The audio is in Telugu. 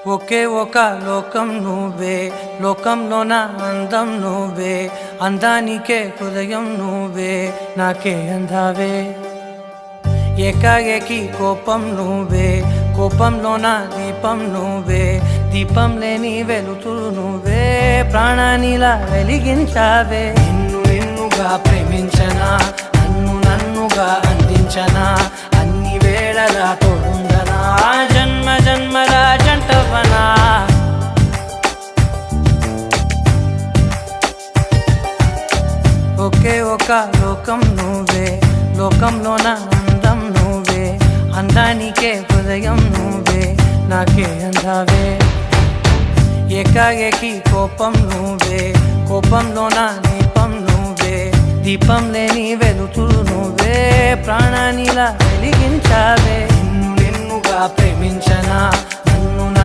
ఒకే ఒక లోకం నువ్వే, లోకంలోన అందం నువ్వే, అందానికే హృదయం నువ్వే, నాకే అందావే. ఏకాఏకి కోపం నువ్వే, కోపంలోన దీపం నువ్వే, దీపం లేని వెలుతురు నువ్వే, ప్రాణానిలా వెలిగించావే. నిన్నుగా ప్రేమించనా, నన్నుగా అందించనా, అన్ని వేళలా తోడుండనా, జన్మ జన్మల జంటవనా. ఒకే ఒక లోకం నువ్వే, లోకంలోన అందం నువ్వే, అందానికే హృదయం నువ్వే, నాకే అందావే. ఏకాఏకి కోపం నువ్వే, కోపంలోన దీపం నువ్వే, దీపం లేని వెలుతురు నువ్వే, ప్రాణానిలా వెలిగించావే. నిన్నుగా ప్రేమించనా,